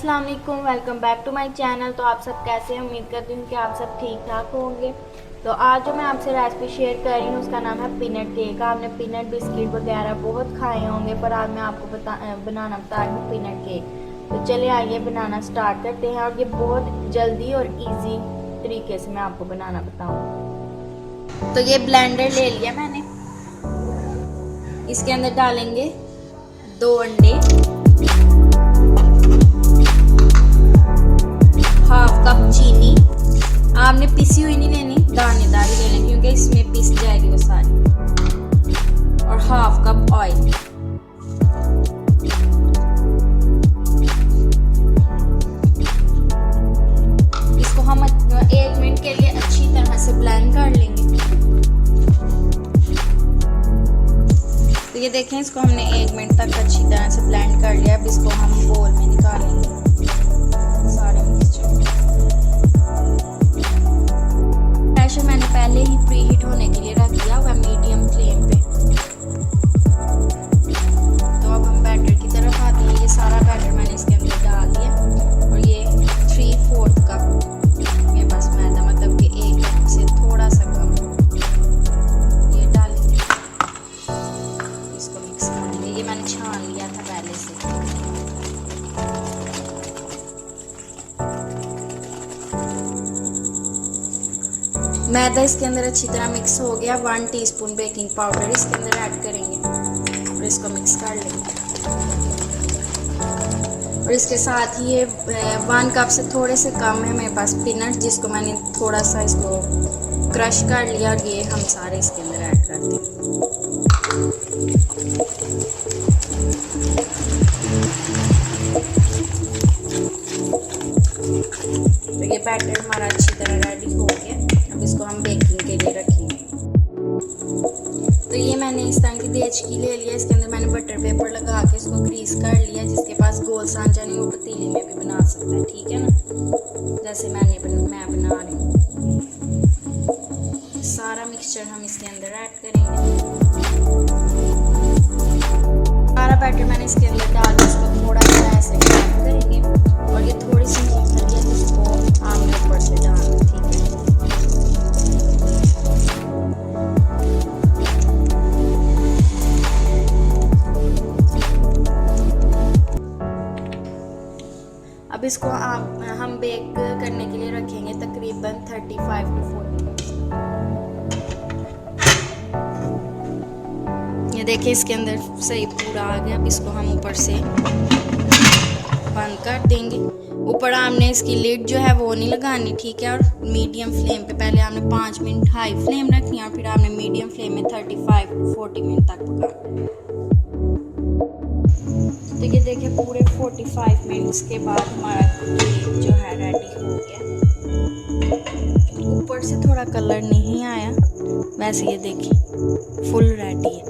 अस्सलाम वालेकुम, welcome back to my channel. तो आप सब कैसे हैं? उम्मीद करती हूँ कि आप सब ठीक ठाक होंगे। तो आज जो मैं आपसे रेसिपी शेयर कर रही हूँ उसका नाम है पीनट केक। आपने पीनट बिस्किट वगैरह बहुत खाए होंगे, पर आज मैं आपको बनाना बता रही हूँ पीनट केक। तो चलिए आइए बनाना स्टार्ट करते हैं। और ये बहुत जल्दी और ईजी तरीके से मैं आपको बनाना बताऊँ। तो ये ब्लेंडर ले लिया मैंने, इसके अंदर डालेंगे 2 अंडे, हाफ कप चीनी। आपने पिसी हुई नहीं लेनी, दानेदार ही लेनी, क्योंकि इसमें पिस जाएगी वो सारी। और हाफ कप ऑयल। इसको हम 1 मिनट के लिए अच्छी तरह से ब्लेंड कर लेंगे। तो ये देखें, इसको हमने 1 मिनट तक अच्छी तरह से ब्लेंड कर लिया। अब इसको हम बोल में निकालेंगे सारे मिक्सचर। प्रेशर मैंने पहले ही प्री हीट होने के लिए रख दिया हुआ मीडियम फ्लेम पे। तो अब हम बैटर की तरफ आते हैं। ये सारा बैटर मैंने इसके अंदर डाल दिया। और ये 3/4 कप मेरे पास मैदा, मतलब कि 1 कप से थोड़ा सा कम ये डालेंगे। इसको मिक्स करेंगे। ये मैंने छान लिया था पहले से। मैदा इसके अंदर अच्छी तरह मिक्स हो गया। 1 टीस्पून बेकिंग पाउडर इसके अंदर ऐड करेंगे और इसको मिक्स कर लेंगे। और इसके साथ ही ये 1 कप से थोड़े से कम है मेरे पास पीनट, जिसको मैंने थोड़ा सा इसको क्रश कर लिया। और ये हम सारे इसके अंदर ऐड करते हैं। तो ये बैटर हमारा अच्छी तरह रेडी हो गया। अब इसको हम बेकिंग के लिए रखेंगे। तो ये मैंने इस तरह की देचकी ले लिया। इसके अंदर मैंने बटर पेपर लगा के इसको ग्रीस कर लिया। जिसके पास गोल सांचा नहीं, वो पतीले में भी बना सकता है, ठीक है ना, जैसे मैं बना रही हूँ। सारा मिक्सचर हम इसके अंदर ऐड करेंगे। सारा बैटर मैंने इसके अंदर डाल के इसको थोड़ा सा ऐसे ऐड करेंगे। और ये थोड़ी सी मूंगफली है जिसको आमने ऊपर से डालना, ठीक है। अब इसको हम बेक करने के लिए रखेंगे तकरीबन 35 to 40 मिनट। ये देखिए इसके अंदर सही पूरा आ गया। अब इसको हम ऊपर से बंद कर देंगे। ऊपर हमने इसकी लिड जो है वो नहीं लगानी, ठीक है। और मीडियम फ्लेम पे पहले आपने 5 मिनट हाई फ्लेम रखनी है, और फिर आपने मीडियम फ्लेम में 35 to 40 मिनट तक पकाना। तो ये देखिए पूरे 45 मिनट्स के बाद हमारा केक जो है रेडी हो गया। ऊपर से थोड़ा कलर नहीं आया, वैसे ये देखिए फुल रेडी है।